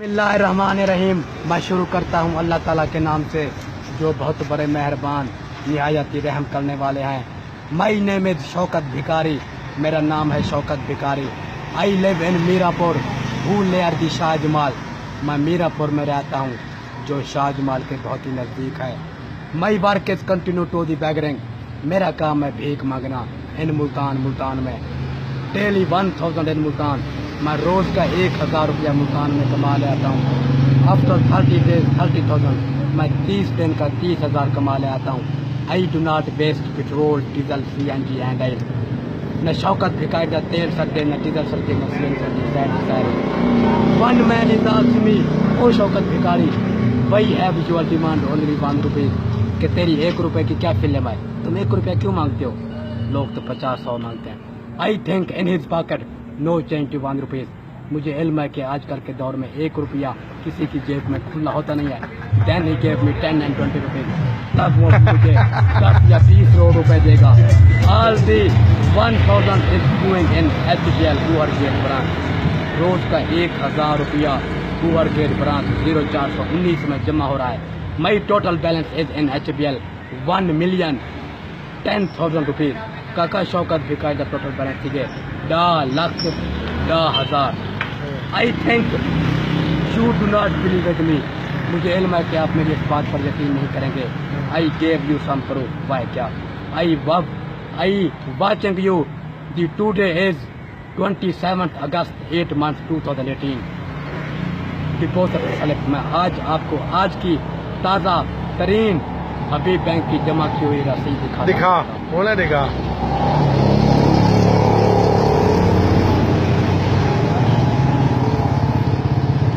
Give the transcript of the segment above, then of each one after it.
बिस्मिल्लाहिर्रहमानिर्रहीम। मैं शुरू करता हूँ अल्लाह ताला के नाम से जो बहुत बड़े मेहरबान निहायत ही रहम करने वाले हैं। माई नेम इज शौकत भिकारी, मेरा नाम है Shaukat Bhikari. I live in Mirapur, who layer the Shahjamal. मैं मीरापुर में रहता हूँ जो शाहजमाल के बहुत ही नज़दीक है। My work is continue to the begging, मेरा काम है भीख मांगना इन मुल्तान में। डेली 1000 इन मुल्तान, मैं रोज़ का 1000 रुपया मुल्तान में कमा ले आता हूँ। आफ्टर 30 डेज 30,000, मैं 30 दिन का 30,000 कमा ले आता हूँ। I do not waste petrol, diesel, CNG and oil. न शौकत भिखारी न तेल सकते, न डीजल सकते, न CNG। One man is asked me, oh Shaukat Bhikhari, वही हैव योर डिमांड ओनली 1 रुपये, कि तेरी 1 रुपये की क्या फिल्म है, तुम 1 रुपया क्यों मांगते हो? लोग तो 50-100 मांगते हैं। I think in his pocket no change to 1 rupees. मुझे इल्म है कि आजकल के दौर में 1 रुपया किसी की जेब में खुला होता नहीं है। Then he gave me 10 and 20 rupees, तब वो मुझे 10 या 20 रुपए देगा। All the 1000 is going in HBL poor gate branch. रोज का 1000 रुपया पुअर गेट ब्रांच 0419 में जमा हो रहा है। माई total balance is in HBL 1,10,000 rupees. काका शौकत भिखारी का टोटल बैलेंस ठीक है 10,10,000। I think you do not believe with me, मुझे इल्म है कि आप मेरी इस बात पर यकीन नहीं करेंगे। I gave you some proof. Why क्या? I watching you the today is 27 August 8 month 2018। Deposit select, मैं आज आपको आज की ताज़ा तरीन अभी बैंक की जमा की हुई रसीद दिखा होने दिखा।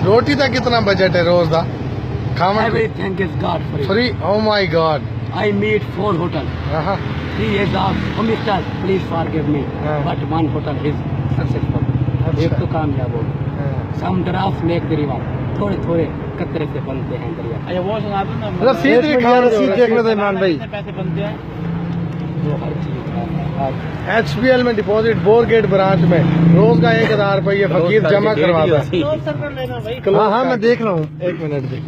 रोटी का कितना बजट है रोज का? Everything is God free? Oh my God. I meet 4 hotels. 3 is off. Oh, mister, please forgive me. But 1 hotel is successful. एक तो कामयाब हो गया। Some drafts make the river. थोड़े थोड़े कतरे से बनते हैं दरिया। वो सुना दो ना। रसीद दिखा, रसीद देख लो इमरान भाई। पैसे बनते हैं वो हर चीज है। HBL में डिपॉजिट बोरगेट ब्रांच में रोज का 1000 रुपये फकीर जमा करवाता है। हाँ मैं देख रहा हूँ, 1 मिनट देख,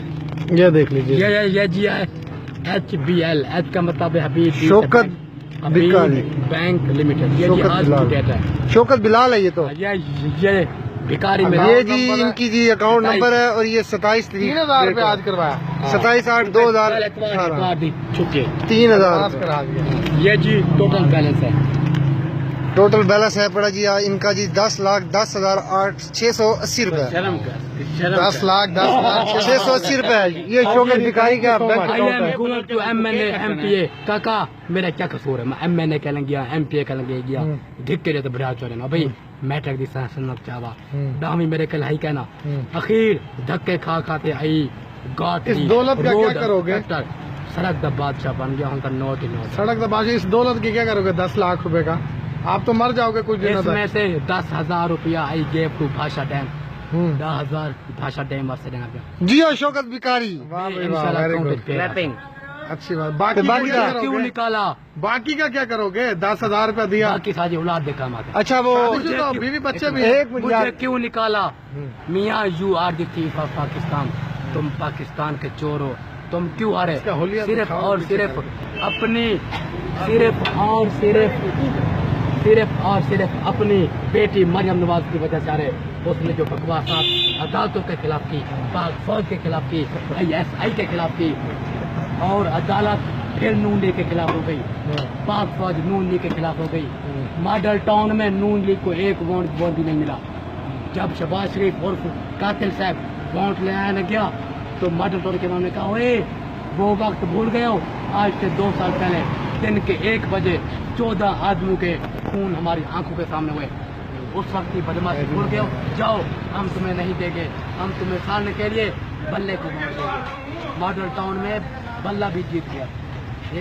ये देख लीजिए। ये जी है HBL, H का मतलब है हबीब शौकत भिखारी बैंक लिमिटेड। ये आज की डेट है। शौकत बिलाल है ये तो। ये भिखारी में ये जी इनकी जी अकाउंट नंबर है और ये 27 तारीख 3,000 रुपये आज करवाया। 27/8/2018 छुट्टी 3,000 ये जी टोटल बैलेंस है। टोटल बैलेंस है पड़ा जी इनका जी 10,10,680 रुपए। 10,10,680 रुपए है। ये शौकत भिखारी का बैंक अकाउंट है। MNA MPA काका मेरा क्या कसूर है? मैं MNA कह गया, MPA कह गया, धिक के तो बड़ा चोरे ना भाई। मैट्रिक दी सनक चावा दामी मेरे कल है कहना। अखीर धक्के खा खाते आई गॉट इस दौलत का क्या करोगे? सड़क दा बादशाह बन गया हूँ, नोट ही नोट। सड़क दा बादशाह, इस दौलत की क्या करोगे? 10 लाख रुपए का आप तो मर जाओगे कुछ दिनों तक। इसमें से 10,000 रुपया आई गेव टू भाषा डैम। 10,000 भाषा डैम वास्ते देना पे जी। और शौकत भिखारी अच्छी बात। बाकी का क्यों निकाला? बाकी का क्या करोगे? 10,000 रुपया दिया, बाकी सारी औलाद देखा माता। अच्छा वो बीवी बच्चे भी। मुझे क्यों निकाला? मियाँ you are the thief of Pakistan, तुम पाकिस्तान के चोर हो। तुम क्यों हारे? सिर्फ और सिर्फ अपनी सिर्फ और सिर्फ अपनी बेटी मरियम नवाज की वजह से हारे। उसने जो बकवासात अदालतों के खिलाफ की, पाक फौज के खिलाफ की, ISI के खिलाफ की, और अदालत फिर नून लीग के खिलाफ हो गई। पाक फौज नून लीग के खिलाफ हो गई। मॉडल टाउन में नून लीग को 1 वोट भी नहीं मिला। जब शहबाज शरीफ और कातिल साहब वोट ले आने गया तो मॉडल टाउन के उन्होंने कहा ओए वो वक्त भूल गए हो, आज से 2 साल पहले दिन के 1 बजे 14 आदमियों के खून हमारी आंखों के सामने हुए। उस वक्त की बदमाशी भूल गए हो। जाओ, हम तुम्हें नहीं देंगे, हम तुम्हें सालने के लिए बल्ले को वोट देंगे। मॉडल टाउन में बल्ला भी जीत गया,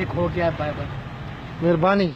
1 हो गया। बाय बाय, मेहरबानी।